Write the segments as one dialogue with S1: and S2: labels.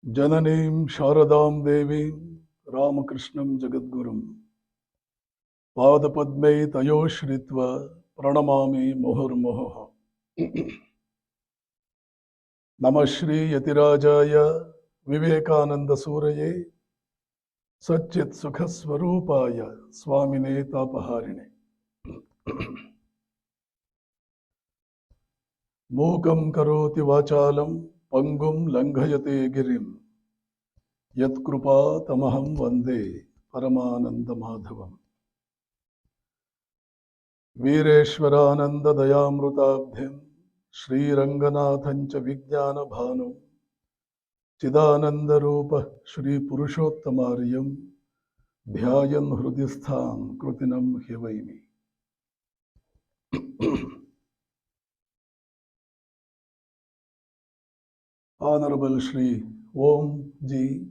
S1: Jananim Sharadam Devim Ramakrishnam Jagadgurum Padapadme Tayoshritva Pranamami Muhurmuhu Namashri Yatirajaya Vivekananda Suraye Satchit Sukhaswarupaya Swamine Tapaharine Mukam Karoti Vachalam Pangum Langhayate Girim Yatkrupa Tamaham Vande Paramananda Madhavam Vireshwarananda Dayamrutabdhim Sri Ranganathancha Vijnana Bhanu Chidananda Rupa Sri Purushottamaryam Dhyayan Hrudisthan Krutinam Hivaimi. Honorable Sri Om Ji,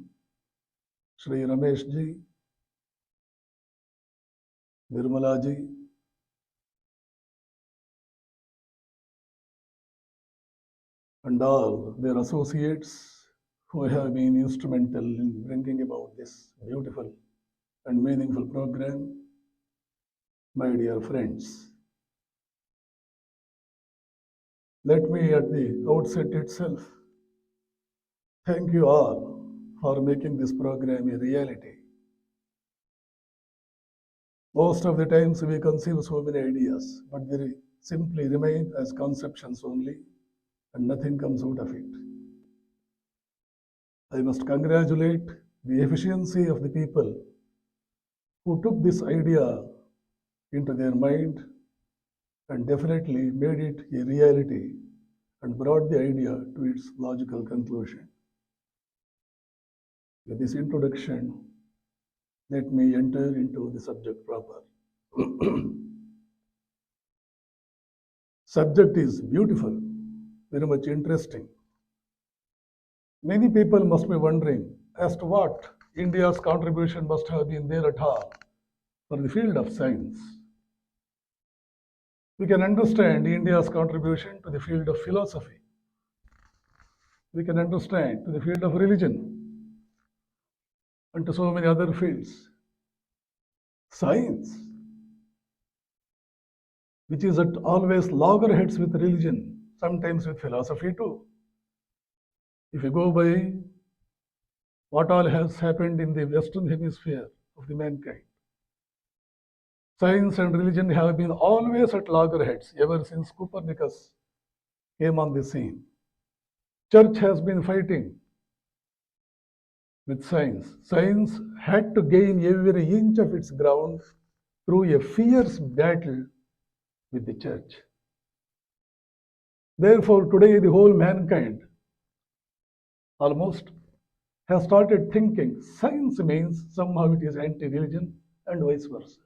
S1: Sri Ramesh Ji, Nirmala Ji, and all their associates who have been instrumental in bringing about this beautiful and meaningful program, my dear friends. Let me at the outset itself thank you all for making this program a reality. Most of the times we conceive so many ideas, but they simply remain as conceptions only and nothing comes out of it. I must congratulate the efficiency of the people who took this idea into their mind and definitely made it a reality and brought the idea to its logical conclusion. With this introduction, let me enter into the subject proper. Subject is beautiful, very much interesting. Many people must be wondering as to what India's contribution must have been there at all for the field of science. We can understand India's contribution to the field of philosophy. We can understand to the field of religion and to so many other fields. Science, which is at always loggerheads with religion, sometimes with philosophy too. If you go by what all has happened in the Western hemisphere of the mankind, science and religion have been always at loggerheads ever since Copernicus came on the scene. Church has been fighting with science. Science had to gain every inch of its ground through a fierce battle with the church. Therefore, today the whole mankind almost has started thinking science means somehow it is anti-religion and vice versa.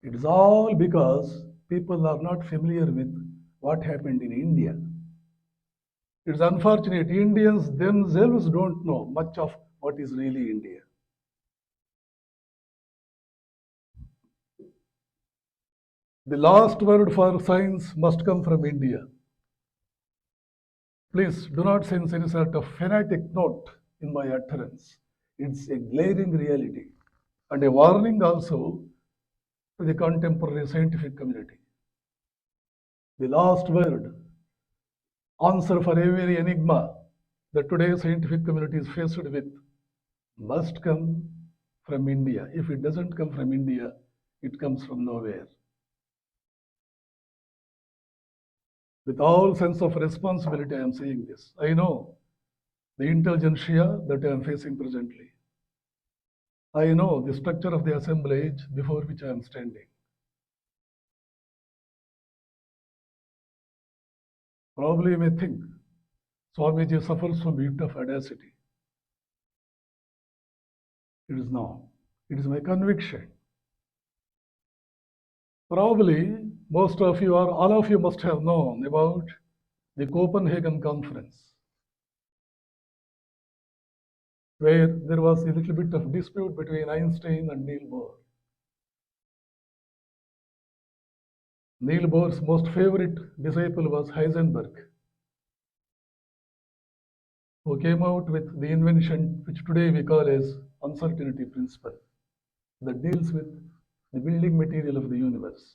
S1: It is all because people are not familiar with what happened in India. It's unfortunate Indians themselves don't know much of what is really India. The last word for science must come from India. Please do not sense any sort of fanatic note in my utterance. It's a glaring reality and a warning also to the contemporary scientific community. The last word, answer for every enigma that today's scientific community is faced with must come from India. If it doesn't come from India, it comes from nowhere. With all sense of responsibility, I am saying this. I know the intelligentsia that I am facing presently. I know the structure of the assemblage before which I am standing. Probably you may think Swamiji suffers from a bit of audacity. It is not. It is my conviction. Probably most of you or all of you must have known about the Copenhagen conference, where there was a little bit of dispute between Einstein and Niels Bohr. Niels Bohr's most favorite disciple was Heisenberg, who came out with the invention which today we call as uncertainty principle that deals with the building material of the universe.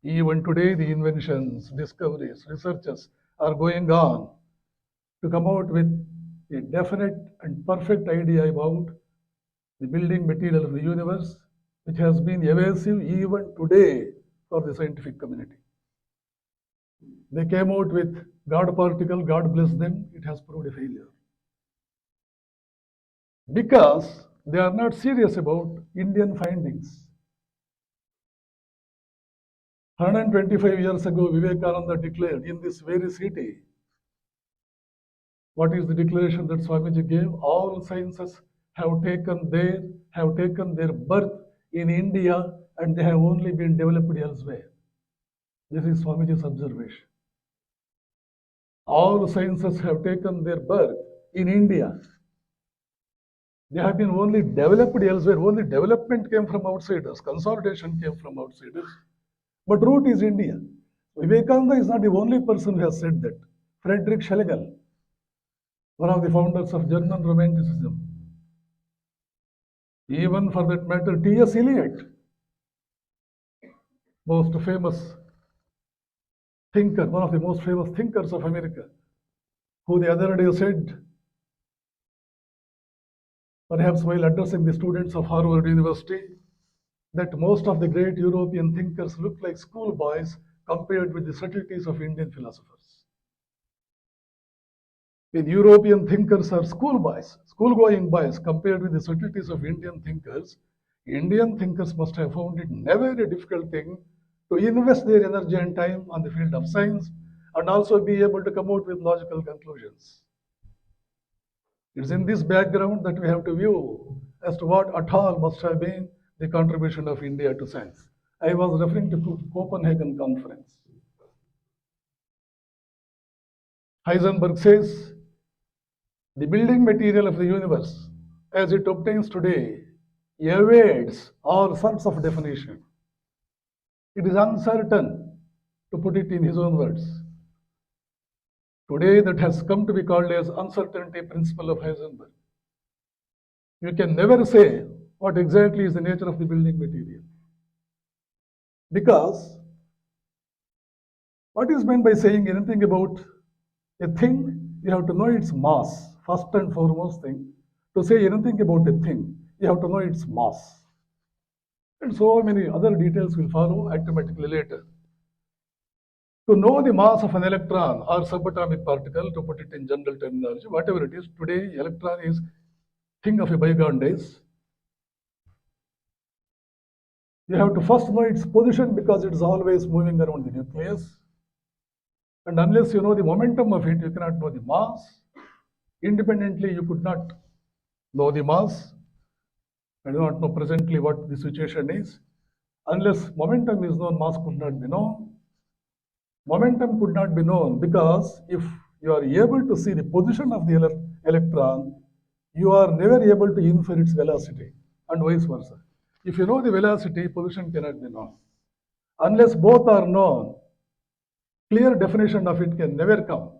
S1: Even today, the inventions, discoveries, researches are going on to come out with a definite and perfect idea about the building material of the universe, which has been evasive even today for the scientific community. They came out with God particle, God bless them, it has proved a failure. Because they are not serious about Indian findings. 125 years ago, Vivekananda declared in this very city. What is the declaration that Swamiji gave? All sciences have taken their birth in India and they have only been developed elsewhere. This is Swamiji's observation. All sciences have taken their birth in India. They have been only developed elsewhere. Only development came from outsiders. Consolidation came from outsiders. But root is India. Vivekananda is not the only person who has said that. Friedrich Schlegel, one of the founders of German Romanticism, even for that matter, T.S. Eliot, most famous thinker, one of the most famous thinkers of America, who the other day said, perhaps while addressing the students of Harvard University, that most of the great European thinkers look like schoolboys compared with the subtleties of Indian philosophers. When European thinkers are schoolboys, school-going boys compared with the subtleties of Indian thinkers must have found it never a difficult thing to invest their energy and time on the field of science and also be able to come out with logical conclusions. It's in this background that we have to view as to what at all must have been the contribution of India to science. I was referring to Copenhagen Conference. Heisenberg says the building material of the universe as it obtains today evades all sorts of definition. It is uncertain, to put it in his own words. Today that has come to be called as uncertainty principle of Heisenberg. You can never say what exactly is the nature of the building material. Because what is meant by saying anything about a thing, you have to know its mass. First and foremost thing, to say anything about a thing, you have to know its mass. And so many other details will follow automatically later. To know the mass of an electron or subatomic particle, to put it in general terminology, whatever it is, today electron is thing of a bygone days. You have to first know its position because it is always moving around the nucleus. And unless you know the momentum of it, you cannot know the mass. Independently, you could not know the mass. I do not know presently what the situation is. Unless momentum is known, mass could not be known. Momentum could not be known because if you are able to see the position of the electron, you are never able to infer its velocity and vice versa. If you know the velocity, position cannot be known. Unless both are known, clear definition of it can never come.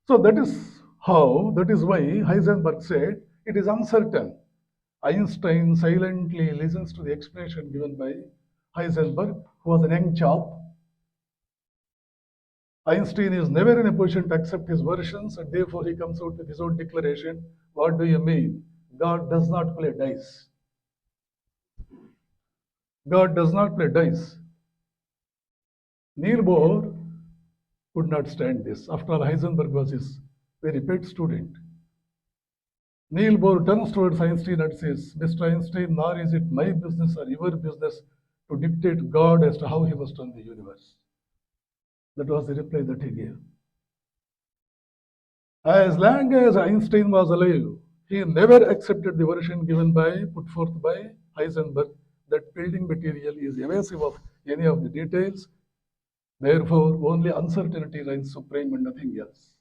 S1: So that is why Heisenberg said it is uncertain. Einstein silently listens to the explanation given by Heisenberg, who was an young chap. Einstein is never in a position to accept his versions, and therefore he comes out with his own declaration. What do you mean? God does not play dice. God does not play dice. Niels Bohr could not stand this. After all, Heisenberg was his very pet student. Niels Bohr turns towards Einstein and says, Mr. Einstein, nor is it my business or your business to dictate God as to how he must run the universe. That was the reply that he gave. As long as Einstein was alive, he never accepted the version put forth by Heisenberg that building material is evasive of any of the details. Therefore, only uncertainty reigns supreme and nothing else.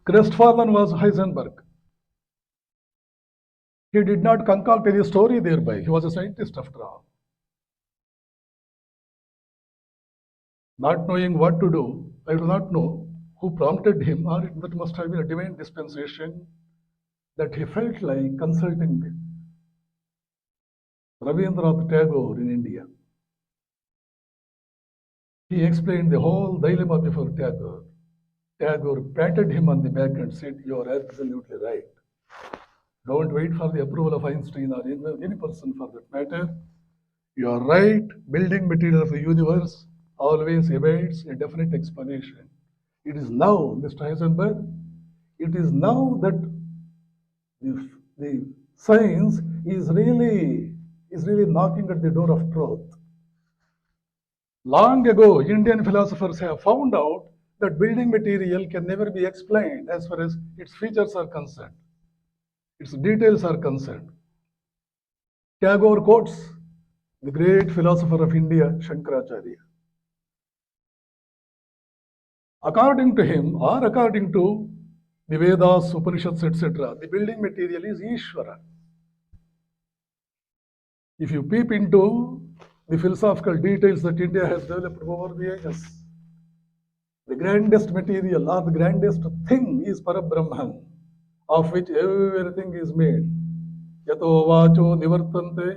S1: Crestfallen was Heisenberg. He did not concoct any story thereby. He was a scientist after all. Not knowing what to do, I do not know who prompted him, or that must have been a divine dispensation that he felt like consulting Rabindranath Tagore in India. He explained the whole dilemma before Tagore. Tagore patted him on the back and said, "You are absolutely right. Don't wait for the approval of Einstein or any person for that matter. You are right. Building material of the universe always awaits a definite explanation. It is now, Mr. Heisenberg, it is now that the science is really knocking at the door of truth. Long ago, Indian philosophers have found out that building material can never be explained as far as its features are concerned, its details are concerned." Tagore quotes the great philosopher of India, Shankaracharya. According to him, or according to the Vedas, Upanishads, etc., the building material is Ishvara. If you peep into the philosophical details that India has developed over the ages, the grandest material or the grandest thing is Parabrahman, of which everything is made. Yato vacho nivartante,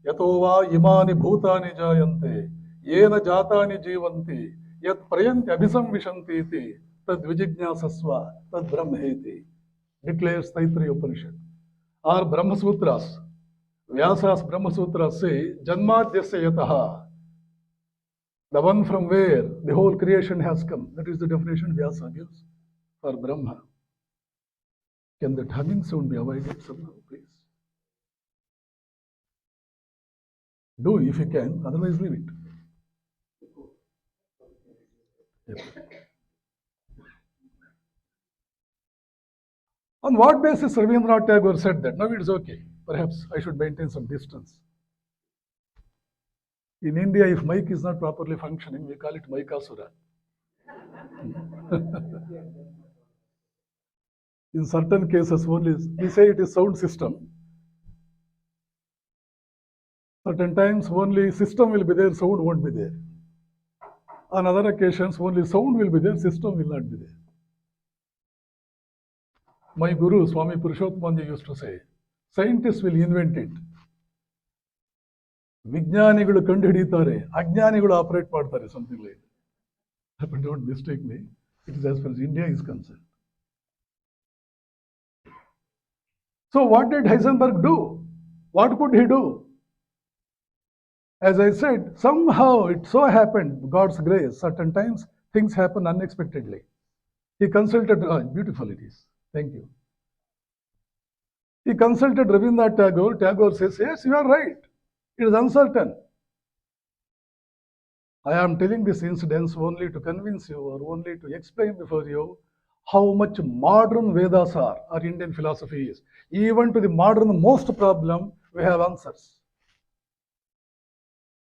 S1: yato va imani bhutani jayante, yena jatani jivanti, yat prayanti abhisamvishanti iti, tad vijijnasasva, tad brahmeti, declares Taittiriya Upanishad. Or Brahma Sutras, Vyasa's Brahma Sutras say, Janmadyasya yataha, the one from where the whole creation has come. That is the definition Vyasa gives for Brahma. Can that humming sound be avoided somehow, please? Do if you can, otherwise leave it. Yes. On what basis Rabindranath Tagore said that? Now it is okay. Perhaps I should maintain some distance. In India, if mic is not properly functioning, we call it Maikasura. In certain cases, only we say it is sound system. Certain times, only system will be there, sound won't be there. On other occasions, only sound will be there, system will not be there. My guru, Swamy Purushottamanja, used to say, scientists will invent it. ವಿಜ್ಞಾನಿಗಳು ಕಂಡು ಹಿಡಿತಾರೆ, ಅಜ್ಞಾನಿಗಳು operate ಮಾಡ್ತಾರೆ, something like that. But don't mistake me. It is as far as India is concerned. So what did Heisenberg do? What could he do? As I said, somehow it so happened, God's grace, certain times things happen unexpectedly. He consulted, beautiful it is. Thank you. He consulted Rabindranath Tagore. Tagore says, yes, you are right. It is uncertain. I am telling this incidents only to convince you or only to explain before you how much modern Vedas are, or Indian philosophy is. Even to the modern most problem, we have answers.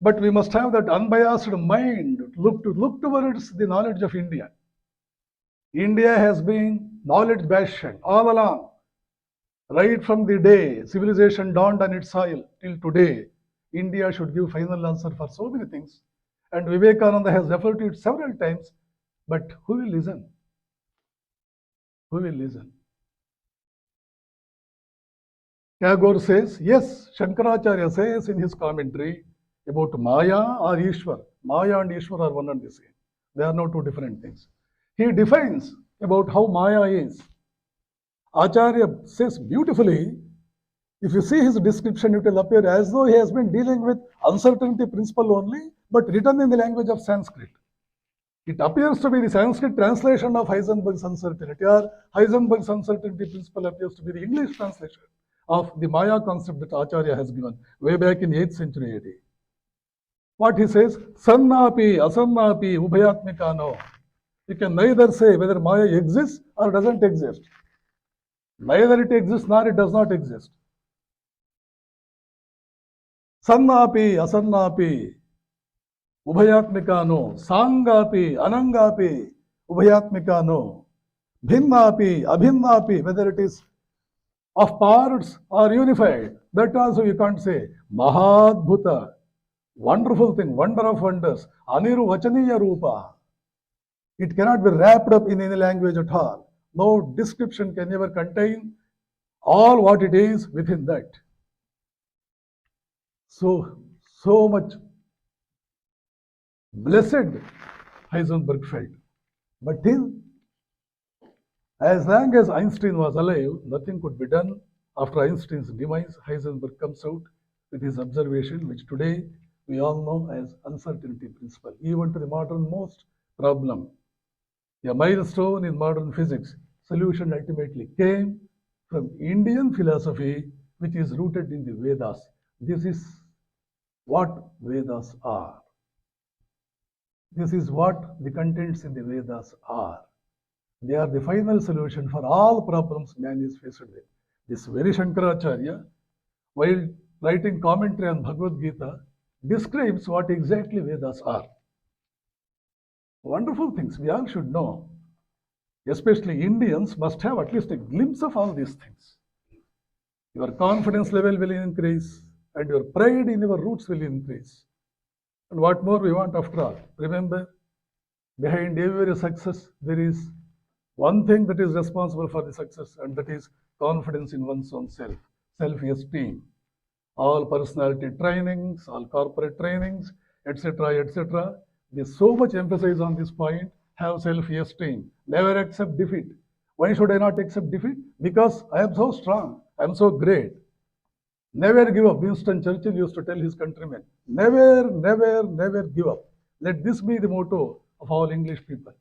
S1: But we must have that unbiased mind, look towards the knowledge of India. India has been knowledge bastion all along, right from the day civilization dawned on its soil till today. India should give final answer for so many things. And Vivekananda has referred to it several times. But who will listen? Who will listen? Tagore says, yes, Shankaracharya says in his commentary about Maya or Ishwar. Maya and Ishwar are one and the same. They are not two different things. He defines about how Maya is. Acharya says beautifully, if you see his description, it will appear as though he has been dealing with uncertainty principle only, but written in the language of Sanskrit. It appears to be the Sanskrit translation of Heisenberg's uncertainty, or Heisenberg's uncertainty principle appears to be the English translation of the Maya concept that Acharya has given way back in 8th century AD. What he says, Sannapi, Asannapi, Ubhayatmikano. You can neither say whether Maya exists or doesn't exist. Neither it exists nor it does not exist. Sannapi, Asannapi, Ubhayatmikano, Sangapi, Anangapi, Ubhayatmikano, Bhinnapi, Abhinnapi, whether it is of parts are unified. That also you can't say. Mahadbhuta, wonderful thing, wonder of wonders, Anirvachaniya Rupa. It cannot be wrapped up in any language at all. No description can ever contain all what it is within that. So much blessed Heisenberg felt. But till as long as Einstein was alive, nothing could be done. After Einstein's demise, Heisenberg comes out with his observation, which today we all know as uncertainty principle. Even to the modern most problem, a milestone in modern physics, solution ultimately came from Indian philosophy, which is rooted in the Vedas. This is what Vedas are. This is what the contents in the Vedas are. They are the final solution for all problems man is faced with. This very Shankaracharya, while writing commentary on Bhagavad Gita, describes what exactly Vedas are. Wonderful things we all should know. Especially Indians must have at least a glimpse of all these things. Your confidence level will increase and your pride in your roots will increase. And what more we want after all? Remember, behind every success, there is one thing that is responsible for the success, and that is confidence in one's own self, self-esteem. All personality trainings, all corporate trainings, etc. There's so much emphasis on this point. Have self-esteem. Never accept defeat. Why should I not accept defeat? Because I am so strong. I am so great. Never give up. Winston Churchill used to tell his countrymen, never give up. Let this be the motto of all English people.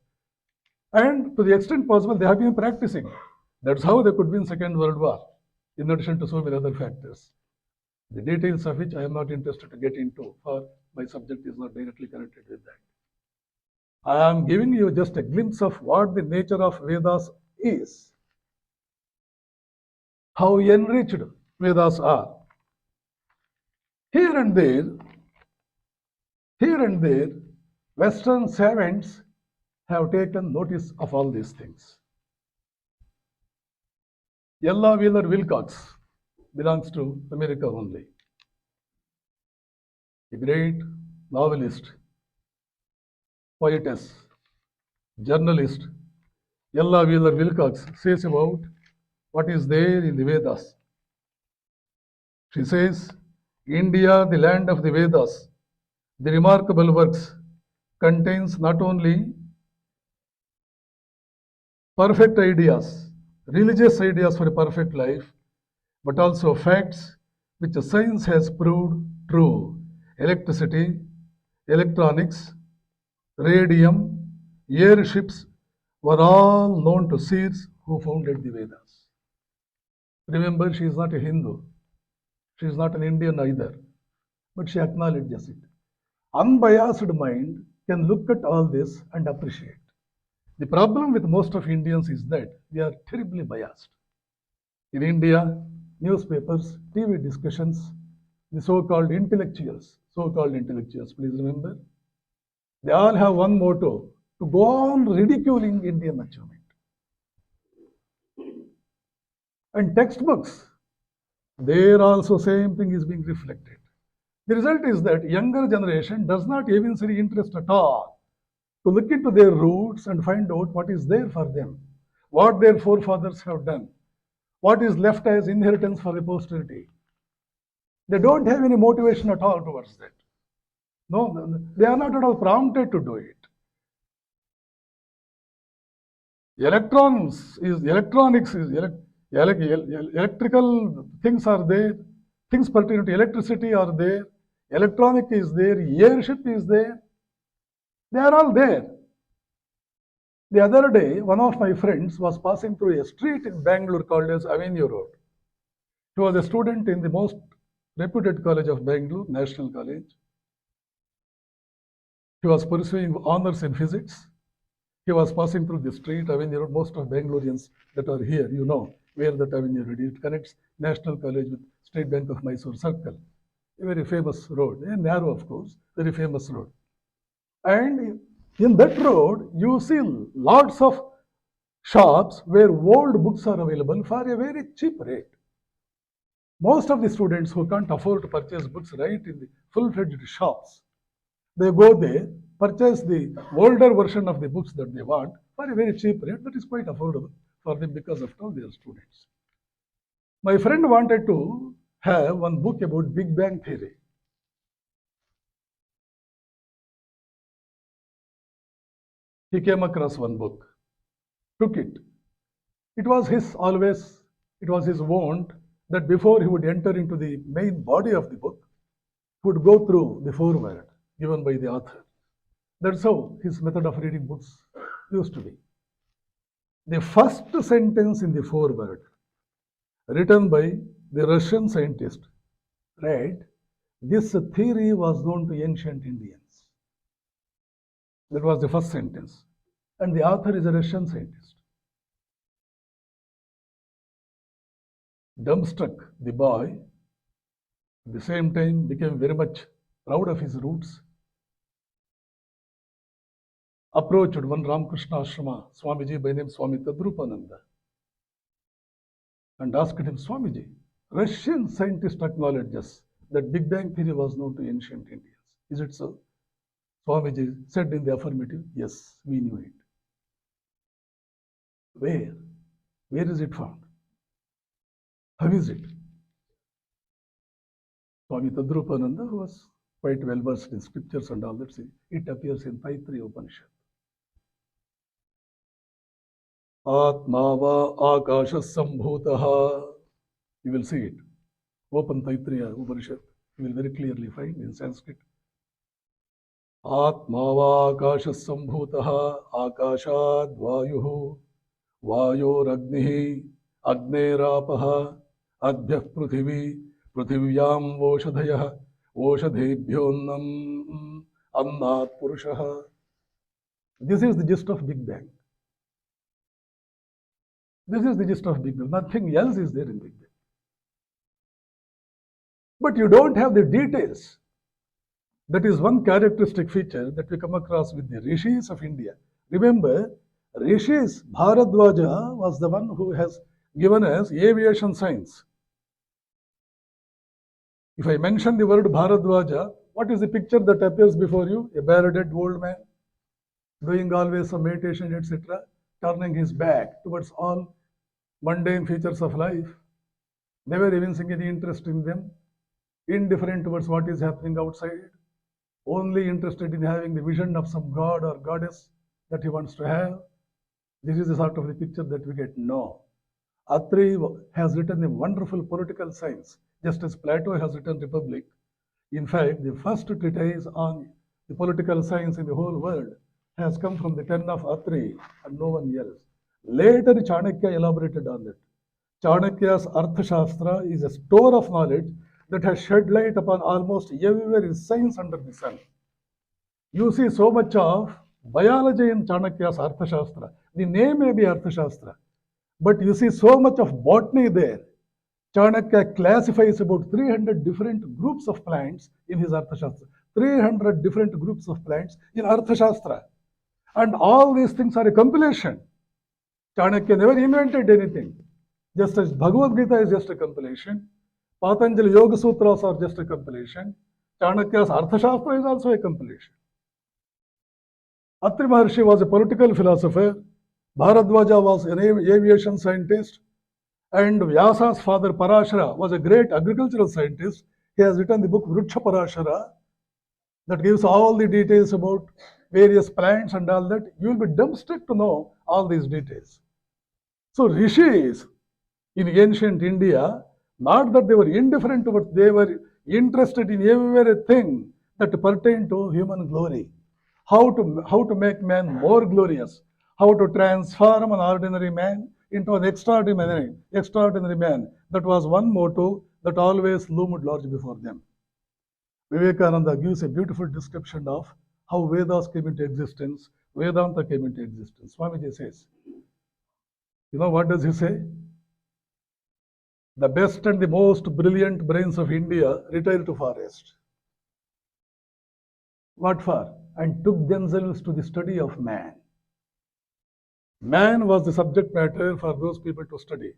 S1: And to the extent possible, they have been practicing. That's how they could win Second World War, in addition to so many other factors. The details of which I am not interested to get into, for my subject is not directly connected with that. I am giving you just a glimpse of what the nature of Vedas is, how enriched Vedas are. Here and there, Western savants have taken notice of all these things. Ella Wheeler Wilcox belongs to America only. A great novelist, poetess, journalist, Ella Wheeler Wilcox says about what is there in the Vedas. She says, India, the land of the Vedas, the remarkable works, contains not only perfect ideas, religious ideas for a perfect life, but also facts which science has proved true. Electricity, electronics, radium, airships were all known to seers who founded the Vedas. Remember, she is not a Hindu. She is not an Indian either, but she acknowledges it. Unbiased mind can look at all this and appreciate. The problem with most of Indians is that we are terribly biased. In India, newspapers, TV discussions, the so-called intellectuals, please remember, they all have one motto: to go on ridiculing Indian achievement. And textbooks, there also same thing is being reflected. The result is that younger generation does not even see interest at all to look into their roots and find out what is there for them, what their forefathers have done, what is left as inheritance for the posterity. They don't have any motivation at all towards that. No, they are not at all prompted to do it. Electronics is electrical things are there, things pertaining to electricity are there, electronic is there, airship is there. They are all there. The other day, one of my friends was passing through a street in Bangalore called as Avenue Road. He was a student in the most reputed college of Bangalore, National College. He was pursuing honors in physics. He was passing through the street, Avenue Road. Most of Bangaloreans that are here, you know where that Avenue Road is. It connects National College with State Bank of Mysore Circle. A very famous road, a narrow of course, very famous road. And in that road, you see lots of shops where old books are available for a very cheap rate. Most of the students who can't afford to purchase books right in the full-fledged shops, they go there, purchase the older version of the books that they want for a very cheap rate that is quite affordable for them because after all they are students. My friend wanted to have one book about Big Bang Theory. He came across one book, took it. It was his always, it was his wont that before he would enter into the main body of the book, he would go through the foreword given by the author. That's how his method of reading books used to be. The first sentence in the foreword, written by the Russian scientist, read, "This theory was known to ancient Indians." That was the first sentence. And the author is a Russian scientist. Dumbstruck, the boy, at the same time became very much proud of his roots, approached one Ramakrishna Ashrama Swamiji by name Swami Tadrupananda and asked him, "Swamiji, Russian scientist acknowledges that Big Bang theory was known to ancient Indians. Is it so?" Swamiji said in the affirmative, "Yes, we knew it." Where? Where is it found? How is it? Swami Tadrupananda, who was quite well versed in scriptures and all that, it appears in Taittiriya Upanishad. Atma va akasha sambhutaha. You will see it. Open Taittiriya Upanishad. You will very clearly find in Sanskrit. Atma va akasha sambhutaha akashad vayuhu vayoragnihi agnerapah adhyah pruthivi pruthivyam voshadhayah voshadhebhyonnam annat purushah. This is the gist of Big Bang. This is the gist of Big Bang. Nothing else is there in Big Bang. But you don't have the details. That is one characteristic feature that we come across with the rishis of India. Remember, rishis, Bharadwaja was the one who has given us aviation science. If I mention the word Bharadwaja, what is the picture that appears before you? A bearded old man doing always some meditation, etc., turning his back towards all mundane features of life, never evincing any interest in them, indifferent towards what is happening outside, only interested in having the vision of some god or goddess that he wants to have. This is the sort of the picture that we get. No. Atri has written a wonderful political science, just as Plato has written Republic. In fact, the first treatise on the political science in the whole world has come from the pen of Atri and no one else. Later, Chanakya elaborated on it. Chanakya's Arthashastra is a store of knowledge that has shed light upon almost every science under the sun. You see so much of biology in Chanakya's Arthashastra. The name may be Arthashastra, but you see so much of botany there. Chanakya classifies about 300 different groups of plants in his Arthashastra. 300 different groups of plants in Arthashastra. And all these things are a compilation. Chanakya never invented anything. Just as Bhagavad Gita is just a compilation, Patanjali Yoga Sutras are just a compilation, Chanakya's Arthashastra is also a compilation. Atri Maharshi was a political philosopher, Bharadwaja was an aviation scientist, and Vyasa's father Parashara was a great agricultural scientist. He has written the book Vruksha Parashara that gives all the details about various plants and all that. You will be dumbstruck to know all these details. So rishis in ancient India, not that they were indifferent to what they were interested in everything that pertained to human glory. How to make man more glorious, how to transform an ordinary man into an extraordinary man. That was one motto that always loomed large before them. Vivekananda gives a beautiful description of how Vedas came into existence, Vedanta came into existence. Swamiji says, you know what does he say? The best and the most brilliant brains of India retired to forest. What for? And took themselves to the study of man. Man was the subject matter for those people to study.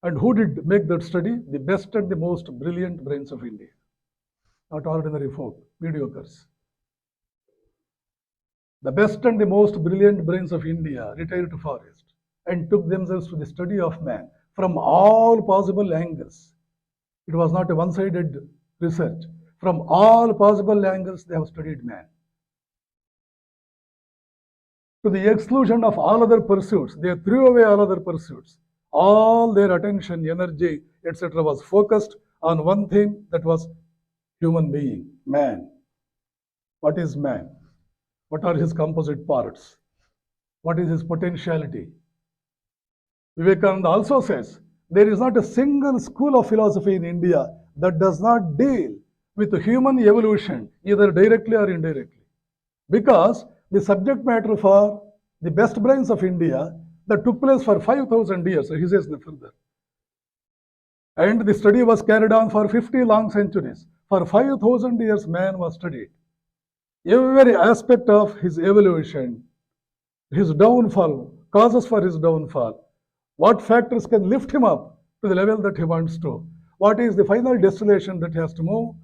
S1: And who did make that study? The best and the most brilliant brains of India. Not ordinary folk, mediocres. The best and the most brilliant brains of India retired to forest and took themselves to the study of man from all possible angles. It was not a one-sided research. From all possible angles, they have studied man. To the exclusion of all other pursuits, they threw away all other pursuits. All their attention, energy, etc. was focused on one thing, that was human being, man. What is man? What are his composite parts? What is his potentiality? Vivekananda also says, there is not a single school of philosophy in India that does not deal with human evolution, either directly or indirectly. Because the subject matter for the best brains of India that took place for 5,000 years, he says further. And the study was carried on for 50 long centuries. For 5,000 years, man was studied. Every aspect of his evolution, his downfall, causes for his downfall, what factors can lift him up to the level that he wants to, what is the final destination that he has to move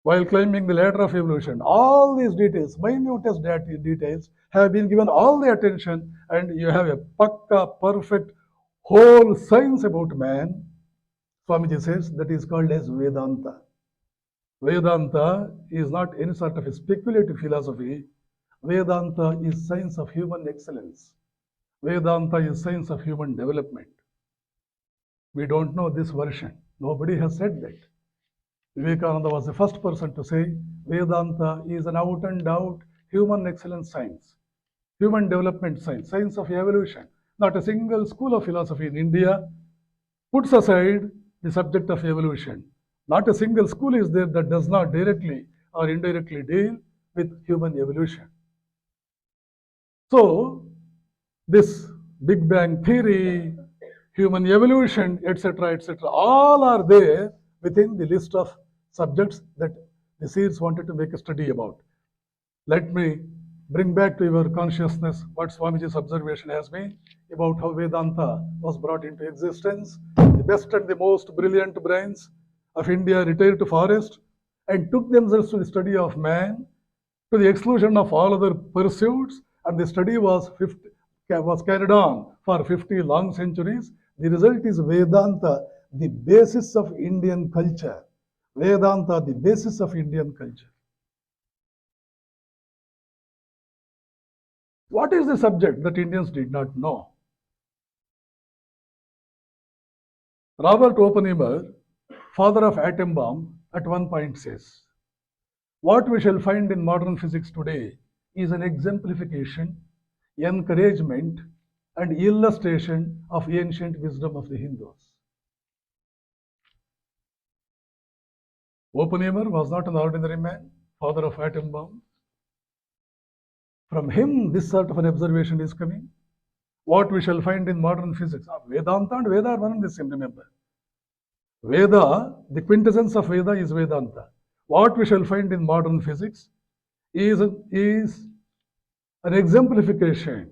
S1: while climbing the ladder of evolution. All these details, minutest details, have been given all the attention, and you have a pakka, perfect, whole science about man. Swamiji says that is called as Vedanta. Vedanta is not any sort of a speculative philosophy. Vedanta is science of human excellence. Vedanta is science of human development. We don't know this version. Nobody has said that. Vivekananda was the first person to say Vedanta is an out and out human excellence science, human development science, science of evolution. Not a single school of philosophy in India puts aside the subject of evolution. Not a single school is there that does not directly or indirectly deal with human evolution. So, this Big Bang theory, human evolution, etc., all are there within the list of subjects that the seers wanted to make a study about. Let me bring back to your consciousness what Swamiji's observation has been about how Vedanta was brought into existence. The best and the most brilliant brains of India retired to forest and took themselves to the study of man to the exclusion of all other pursuits, and the study was carried on for 50 long centuries. The result is Vedanta, the basis of Indian culture. Vedanta, the basis of Indian culture. What is the subject that Indians did not know? Robert Oppenheimer, father of atom bomb, at one point says, what we shall find in modern physics today is an exemplification, encouragement, and illustration of ancient wisdom of the Hindus. Oppenheimer was not an ordinary man, father of atom bomb. From him, this sort of an observation is coming. What we shall find in modern physics. Vedanta and Veda are one and the same, remember. Veda, the quintessence of Veda is Vedanta. What we shall find in modern physics is an exemplification,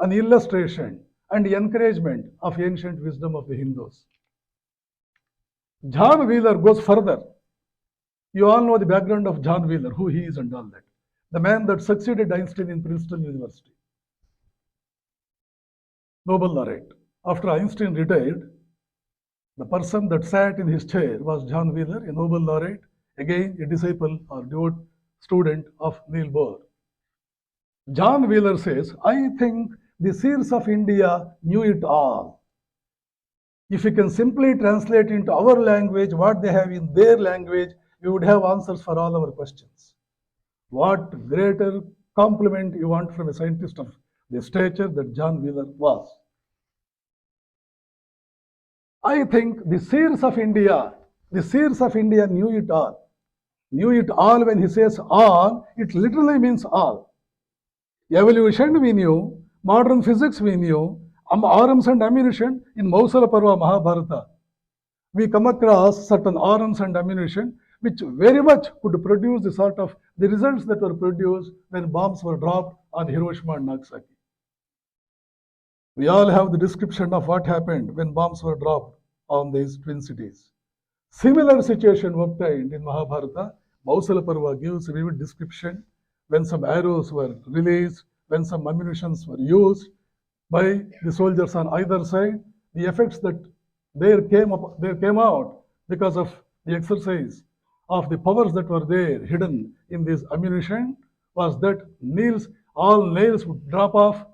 S1: an illustration, and encouragement of ancient wisdom of the Hindus. John Wheeler goes further. You all know the background of John Wheeler, who he is and all that. The man that succeeded Einstein in Princeton University. Nobel laureate. After Einstein retired, the person that sat in his chair was John Wheeler, a Nobel laureate, again a disciple or devout student of Niels Bohr. John Wheeler says, I think the seers of India knew it all. If we can simply translate into our language what they have in their language, we would have answers for all our questions. What greater compliment you want from a scientist of the stature that John Wheeler was. I think the seers of India knew it all. Knew it all, when he says all, it literally means all. Evolution we knew, modern physics we knew, arms and ammunition in Mausala Parva Mahabharata. We come across certain arms and ammunition which very much could produce the results that were produced when bombs were dropped on Hiroshima and Nagasaki. We all have the description of what happened when bombs were dropped on these twin cities. Similar situation obtained in Mahabharata. Mausala Parva gives a vivid description when some arrows were released, when some ammunitions were used by the soldiers on either side. The effects that there came out because of the exercise of the powers that were there hidden in this ammunition was that all nails would drop off,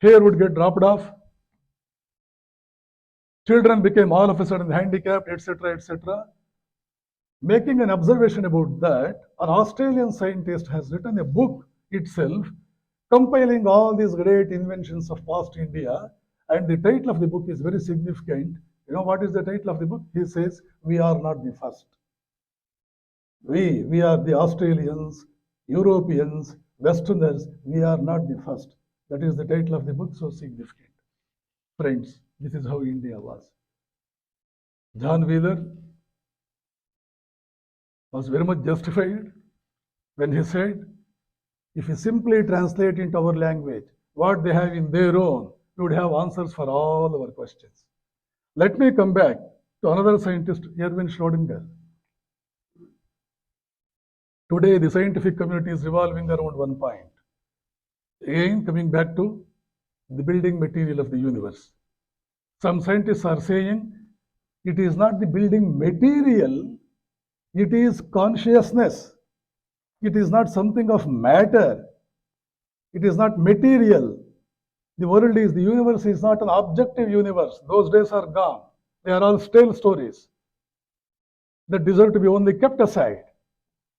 S1: hair would get dropped off, children became all of a sudden handicapped, etc., etc. Making an observation about that, an Australian scientist has written a book itself compiling all these great inventions of past India. And the title of the book is very significant. You know what is the title of the book? He says, "We are not the first. We are the Australians, Europeans, Westerners, we are not the first." That is the title of the book, so significant. Friends, this is how India was. John Wheeler was very much justified when he said, if you simply translate into our language what they have in their own, we would have answers for all our questions. Let me come back to another scientist, Erwin Schrödinger. Today, the scientific community is revolving around one point. Again, coming back to the building material of the universe. Some scientists are saying it is not the building material, it is consciousness. It is not something of matter. It is not material. The universe is not an objective universe. Those days are gone. They are all stale stories that deserve to be only kept aside.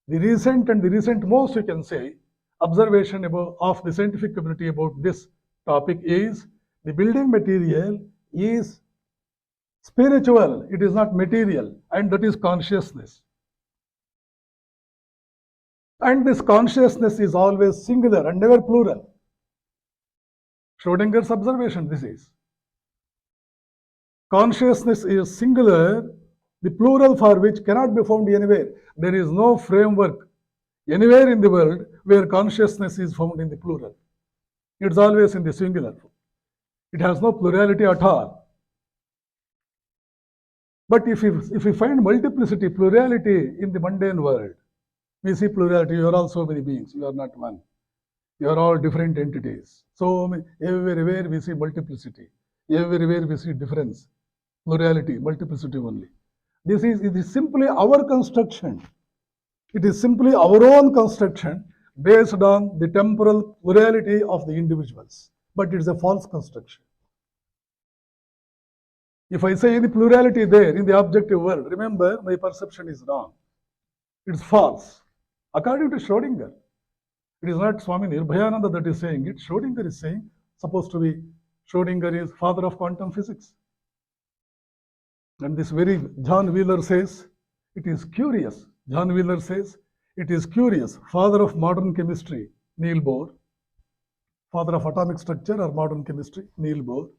S1: The recent most, you can say, observation of the scientific community about this topic is the building material is spiritual. It is not material, and that is consciousness. And this consciousness is always singular and never plural. Schrodinger's observation, this is. Consciousness is singular, the plural for which cannot be found anywhere. There is no framework anywhere in the world where consciousness is found in the plural. It's always in the singular. It has no plurality at all. But if we find multiplicity, plurality in the mundane world, we see plurality. You are all so many beings. You are not one. You are all different entities. So everywhere we see multiplicity. Everywhere we see difference, plurality, multiplicity only. It is simply our construction. It is simply our own construction based on the temporal plurality of the individuals. But it is a false construction. If I say any plurality there in the objective world, remember my perception is wrong. It's false. According to Schrödinger, it is not Swamy Nirbhayananda that is saying it. Schrödinger is saying, supposed to be, Schrödinger is father of quantum physics. And this very John Wheeler says, it is curious. John Wheeler says, it is curious. Father of modern chemistry, Niels Bohr. Father of atomic structure or modern chemistry, Niels Bohr.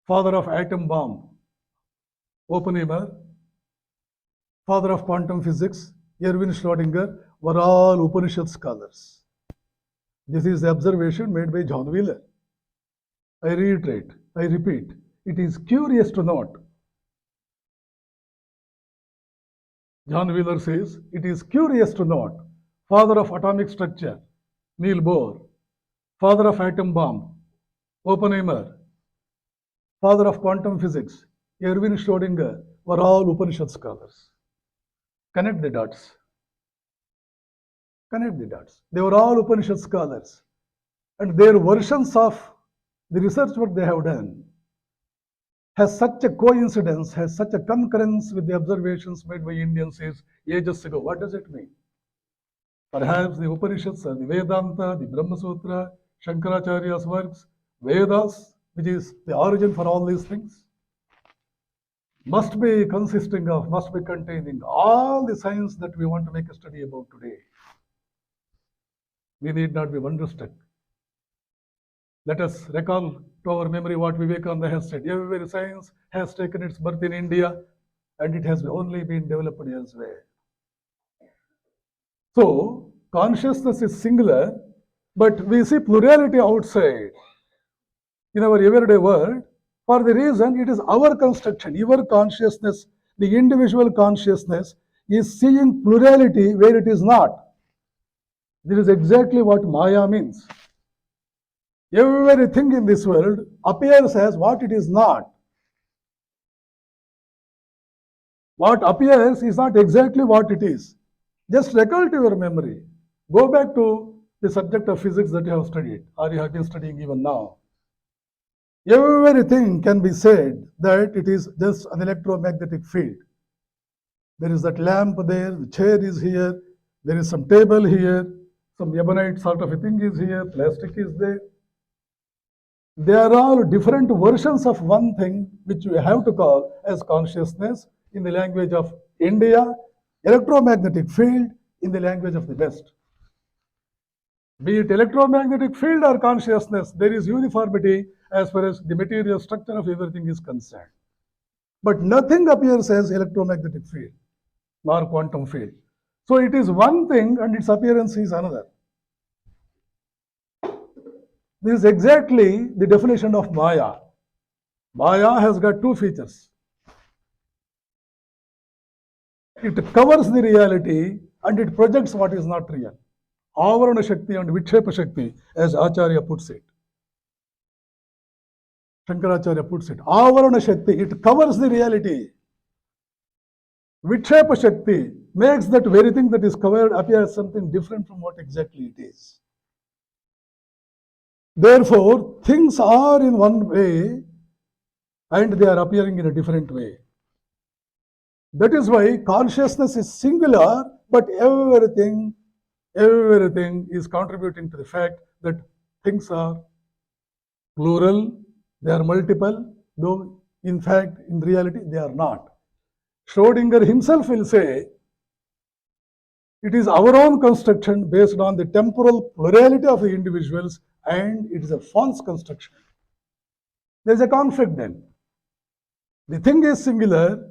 S1: Father of atom bomb, Oppenheimer. Father of quantum physics, Erwin Schrödinger, were all Upanishad scholars. This is the observation made by John Wheeler. I reiterate, I repeat, it is curious to note. John Wheeler says, it is curious to note, father of atomic structure, Niels Bohr, father of atom bomb, Oppenheimer, father of quantum physics, Erwin Schrödinger, were all Upanishad scholars. Connect the dots. Connect the dots. They were all Upanishad scholars. And their versions of the research work they have done has such a coincidence, has such a concurrence with the observations made by Indians ages ago. What does it mean? Perhaps the Upanishads, the Vedanta, the Brahma Sutra, Shankaracharya's works, Vedas, which is the origin for all these things, must be containing all the science that we want to make a study about today. We need not be wonderstruck. Let us recall to our memory what Vivekananda has said. Every science has taken its birth in India and it has only been developed elsewhere. So, consciousness is singular, but we see plurality outside. in our everyday world for the reason it is our construction, your consciousness, the individual consciousness is seeing plurality where it is not. This is exactly what Maya means. Everything in this world appears as what it is not. What appears is not exactly what it is. Just recall to your memory. Go back to the subject of physics that you have studied or you have been studying even now. Everything can be said that it is just an electromagnetic field. There is that lamp there, the chair is here, there is some table here, some ebonite sort of a thing is here, plastic is there. They are all different versions of one thing which we have to call as consciousness in the language of India, electromagnetic field in the language of the West. Be it electromagnetic field or consciousness, there is uniformity as far as the material structure of everything is concerned. But nothing appears as electromagnetic field nor quantum field. So it is one thing and its appearance is another. This is exactly the definition of Maya. Maya has got two features. It covers the reality and it projects what is not real. Avarana Shakti and Vikshepa Shakti, as Acharya puts it. Shankaracharya puts it. Avarana Shakti, it covers the reality. Vikshepa Shakti makes that very thing that is covered appear as something different from what exactly it is. Therefore, things are in one way and they are appearing in a different way. That is why consciousness is singular, but everything is contributing to the fact that things are plural, they are multiple, though in fact, in reality, they are not. Schrodinger himself will say, it is our own construction based on the temporal plurality of the individuals and it is a false construction. There is a conflict then. The thing is singular,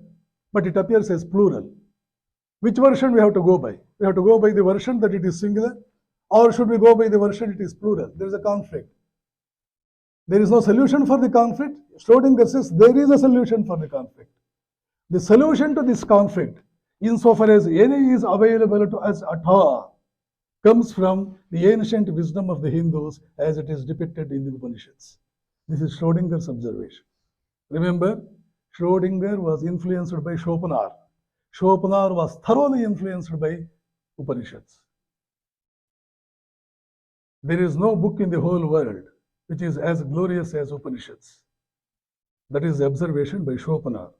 S1: but it appears as plural. Which version we have to go by? We have to go by the version that it is singular, or should we go by the version it is plural? There is a conflict. There is no solution for the conflict. Schrodinger says there is a solution for the conflict. The solution to this conflict, insofar as any is available to us at all, comes from the ancient wisdom of the Hindus as it is depicted in the Upanishads. This is Schrodinger's observation. Remember, Schrodinger was influenced by Schopenhauer. Schopenhauer was thoroughly influenced by Upanishads. There is no book in the whole world which is as glorious as Upanishads. That is the observation by Schopenhauer.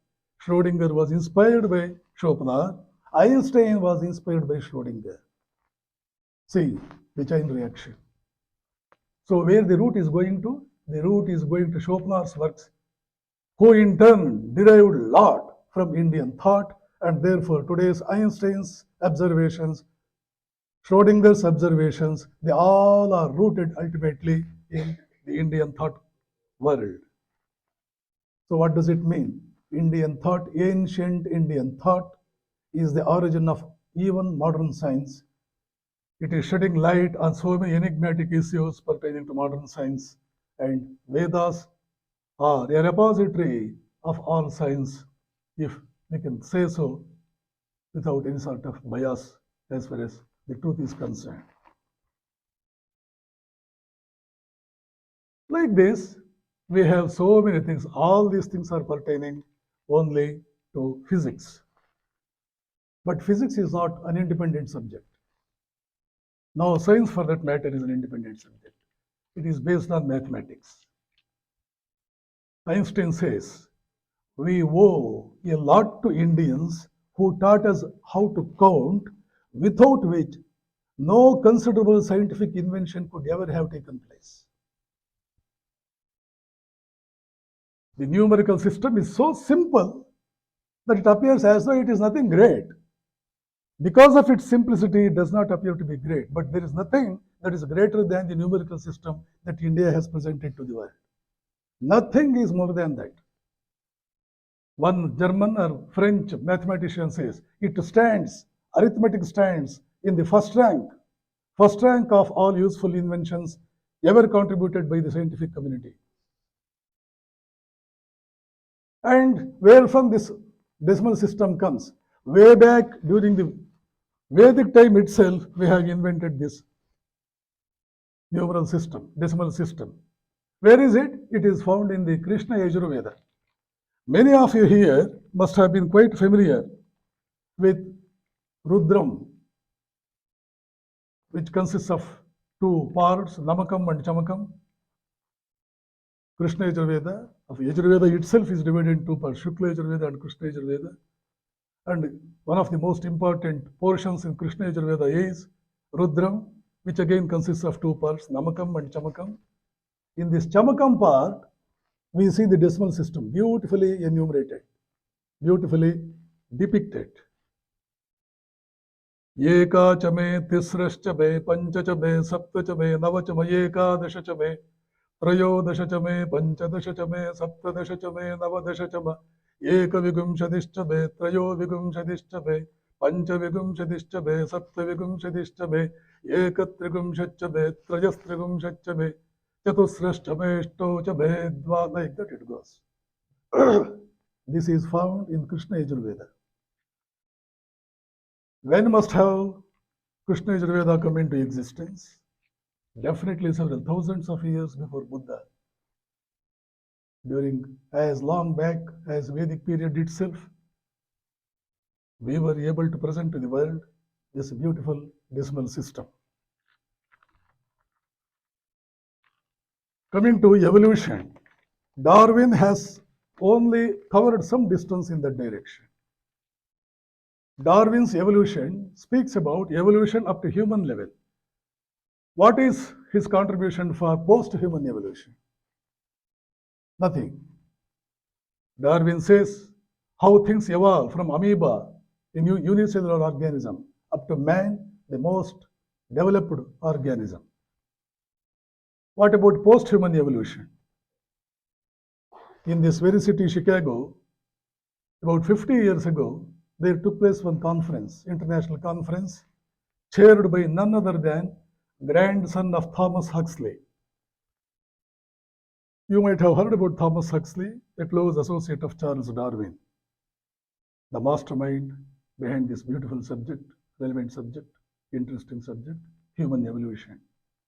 S1: Schrodinger was inspired by Schopenhauer. Einstein was inspired by Schrodinger. See the chain reaction. So where the root is going to? The root is going to Schopenhauer's works, who in turn derived a lot from Indian thought, and therefore today's Einstein's observations, Schrodinger's observations, they all are rooted ultimately in the Indian thought world. So what does it mean? Indian thought, ancient Indian thought, is the origin of even modern science. It is shedding light on so many enigmatic issues pertaining to modern science, and Vedas are a repository of all science, if we can say so, without any sort of bias as far as the truth is concerned. Like this, we have so many things. All these things are pertaining only to physics. But physics is not an independent subject. Now, science for that matter is an independent subject. It is based on mathematics. Einstein says, we owe a lot to Indians who taught us how to count, without which no considerable scientific invention could ever have taken place. The numerical system is so simple that it appears as though it is nothing great. Because of its simplicity, it does not appear to be great, but there is nothing that is greater than the numerical system that India has presented to the world. Nothing is more than that. One German or French mathematician says, it stands, arithmetic stands in the first rank of all useful inventions ever contributed by the scientific community. And where from this decimal system comes? Way back during the Vedic time itself, we have invented this numeral system, decimal system. Where is it? It is found in the Krishna Yajurveda. Many of you here must have been quite familiar with Rudram, which consists of two parts, Namakam and Chamakam. Krishna Yajurveda, of Yajurveda itself is divided into two parts, Shukla Yajurveda and Krishna Yajurveda. And one of the most important portions in Krishna Yajurveda is Rudram, which again consists of two parts, Namakam and Chamakam. In this Chamakam part, we see the decimal system beautifully enumerated, beautifully depicted. Eka च मे तिस्रश्च मे पंच च मे सप्त च मे नव च मे एकादश च मे त्रयोदश च मे पंचदश च मे सप्तदश च मे नवदश च मे एकविंशतिश्च मे त्रयोविंशतिश्च मे पंचविंशतिश्च मे सप्तविंशतिश्च मे एकत्रिंशच्च मे त्रयस्त्रिंशच्च मे चतुस्रश्च मे अष्टौ च मे द्वा, like that it goes. This is found in Krishna Yajurveda. When must have Krishna Yajurveda come into existence? Definitely several thousands of years before Buddha. During as long back as Vedic period itself, we were able to present to the world this beautiful decimal system. Coming to evolution, Darwin has only covered some distance in that direction. Darwin's evolution speaks about evolution up to human level. What is his contribution for post-human evolution? Nothing. Darwin says how things evolve from amoeba, a unicellular organism, up to man, the most developed organism. What about post-human evolution? In this very city, Chicago, about 50 years ago, there took place one conference, international conference, chaired by none other than grandson of Thomas Huxley. You might have heard about Thomas Huxley, a close associate of Charles Darwin, the mastermind behind this beautiful subject, relevant subject, interesting subject, human evolution,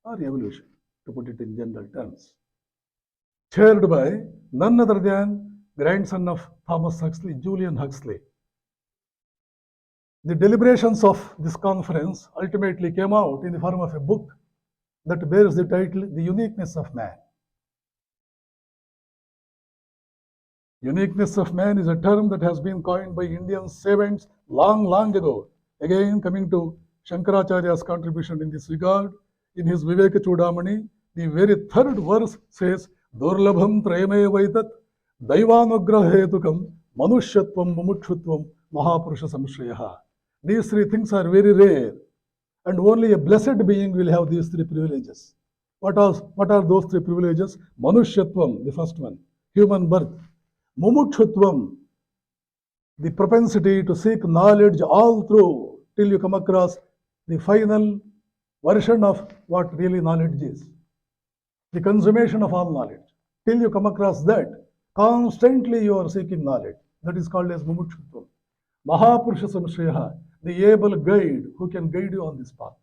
S1: or evolution, to put it in general terms. Chaired by none other than grandson of Thomas Huxley, Julian Huxley. The deliberations of this conference ultimately came out in the form of a book that bears the title, The Uniqueness of Man. Uniqueness of man is a term that has been coined by Indian savants long, long ago. Again, coming to Shankaracharya's contribution in this regard, in his Viveka the very third verse says, Durlabham trayame vaitat daivanugrahetukam manushyatvam mumukshutvam mahapurusha samshrayaha. These three things are very rare, and only a blessed being will have these three privileges. What are those three privileges? Manushyatvam, the first one, human birth. Mumukshutvam, the propensity to seek knowledge all through till you come across the final version of what really knowledge is. The consummation of all knowledge. Till you come across that, constantly you are seeking knowledge. That is called as Mumukshutvam. Mahapurusha Samshrayaha, the able guide who can guide you on this path.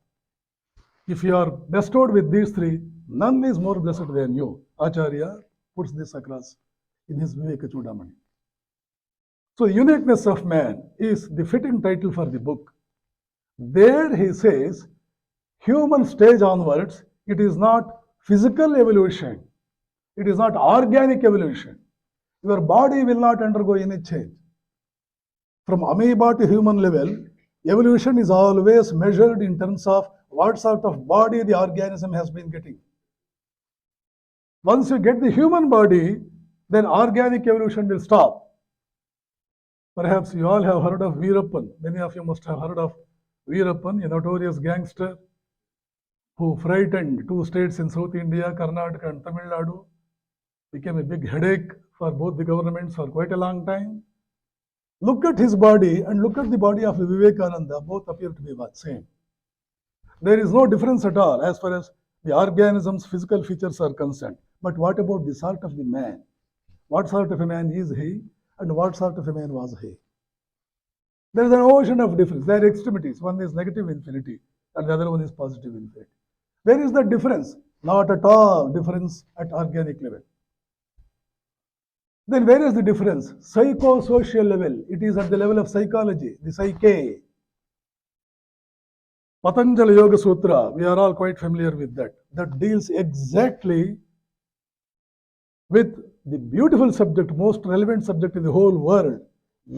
S1: If you are bestowed with these three, none is more blessed than you. Acharya puts this across in his Viveka Chudamani. So, the uniqueness of man is the fitting title for the book. There he says, human stage onwards, it is not physical evolution, it is not organic evolution. Your body will not undergo any change. From amoeba to human level, evolution is always measured in terms of what sort of body the organism has been getting. Once you get the human body, then organic evolution will stop. Perhaps you all have heard of Veerappan. Many of you must have heard of Veerappan, a notorious gangster who frightened two states in South India, Karnataka and Tamil Nadu, became a big headache for both the governments for quite a long time. Look at his body and look at the body of Vivekananda, both appear to be the same. There is no difference at all as far as the organism's physical features are concerned. But what about the sort of the man? What sort of a man is he? and what sort of a man was he? There is an ocean of difference. There are extremities. One is negative infinity, and the other one is positive infinity. Where is the difference? Not at all difference at organic level. Then where is the difference? Psychosocial level. It is at the level of psychology, the psyche. Patanjali Yoga Sutra, we are all quite familiar with that. That deals exactly with the beautiful subject, most relevant subject in the whole world.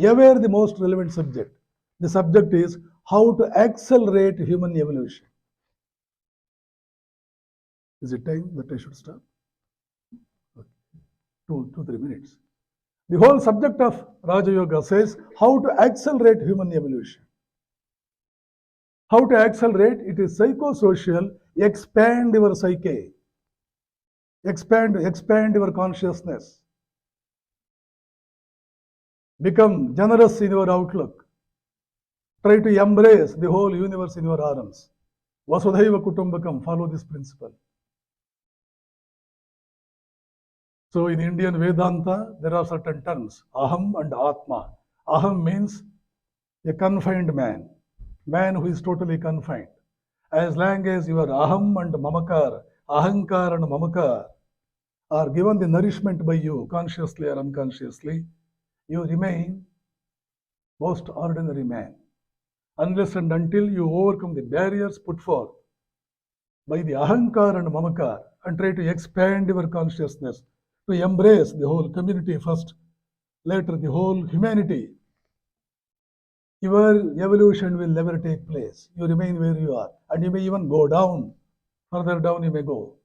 S1: Ever the most relevant subject. The subject is how to accelerate human evolution. Is it time that I should stop? Okay. 3 minutes. The whole subject of Raja Yoga says how to accelerate human evolution. How to accelerate? It is psychosocial. Expand your psyche. Expand your consciousness. Become generous in your outlook. Try to embrace the whole universe in your arms. Vasudhaiva Kutumbakam, follow this principle. So in Indian Vedanta, there are certain terms, Aham and Atma. Aham means a confined man, man who is totally confined. As long as your Aham and Mamakar, Ahankar and Mamakar are given the nourishment by you, consciously or unconsciously, you remain most ordinary man. Unless and until you overcome the barriers put forth by the Ahankar and Mamakar and try to expand your consciousness to embrace the whole community first, later the whole humanity, your evolution will never take place. You remain where you are, and you may even go down. Further down you may go.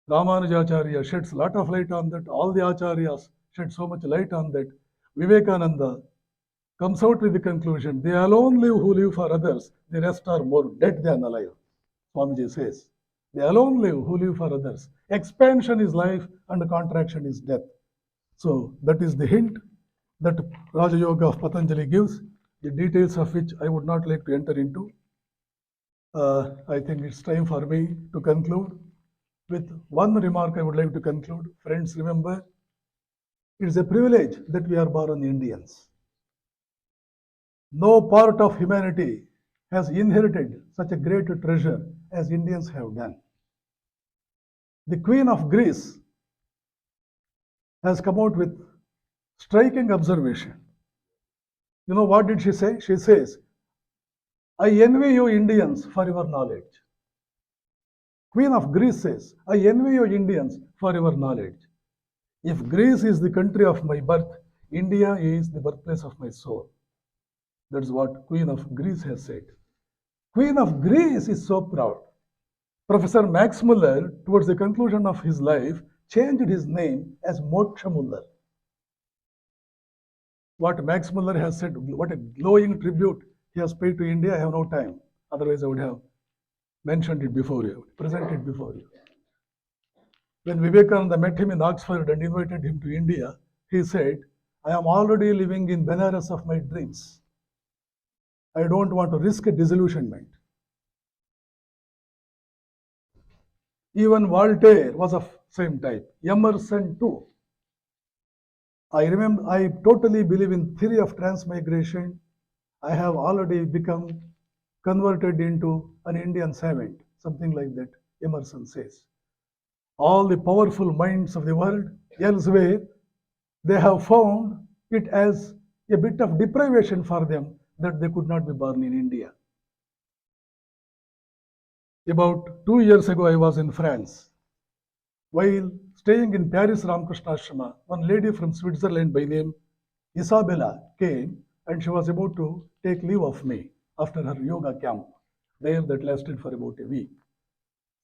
S1: Ramanujacharya sheds a lot of light on that. All the acharyas shed so much light on that. Vivekananda comes out with the conclusion, they alone live who live for others. The rest are more dead than alive. Swamiji says, they alone live who live for others. Expansion is life and contraction is death. So that is the hint that Raja Yoga of Patanjali gives, the details of which I would not like to enter into. I think it's time for me to conclude. With one remark I would like to conclude. Friends, remember, it is a privilege that we are born Indians. No part of humanity has inherited such a great treasure as Indians have done. The Queen of Greece has come out with striking observation. You know what did she say? She says, I envy you Indians for your knowledge. Queen of Greece says, I envy you Indians for your knowledge. If Greece is the country of my birth, India is the birthplace of my soul. That's what Queen of Greece has said. Queen of Greece is so proud. Professor Max Muller, towards the conclusion of his life, changed his name as Moksha Muller. What Max Muller has said, what a glowing tribute he has paid to India, I have no time. Otherwise, I would have mentioned it before you, presented it before you. When Vivekananda met him in Oxford and invited him to India, he said, I am already living in Benares of my dreams. I don't want to risk a disillusionment. Even Voltaire was of same type. Emerson too. I totally believe in theory of transmigration. I have already become converted into an Indian savant, something like that, Emerson says. All the powerful minds of the world elsewhere, they have found it as a bit of deprivation for them that they could not be born in India. About 2 years ago, I was in France. While staying in Paris Ramakrishna Ashrama, one lady from Switzerland by name Isabella came and she was about to take leave of me after her yoga camp there that lasted for about a week.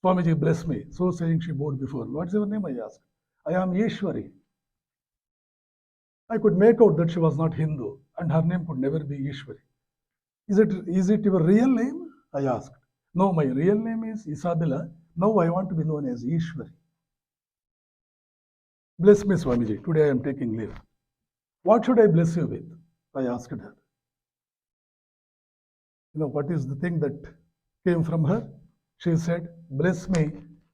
S1: Swamiji bless me. So saying, she bowed before me. What's your name? I asked. I am Ishwari. I could make out that she was not Hindu and her name could never be Ishwari. Is it your real name? I asked. No, my real name is Isabella. Now I want to be known as Ishwari. Bless me, Swamiji. Today I am taking leave. What should I bless you with? I asked her. You know, what is the thing that came from her? She said, bless me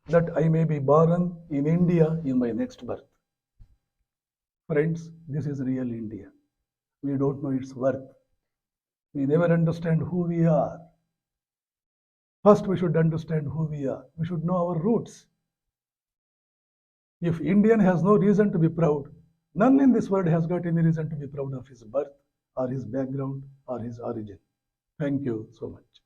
S1: that I may be born in India in my next birth. Friends, this is real India. We don't know its worth. We never understand who we are. First, we should understand who we are. We should know our roots. If Indian has no reason to be proud, none in this world has got any reason to be proud of his birth or his background or his origin. Thank you so much.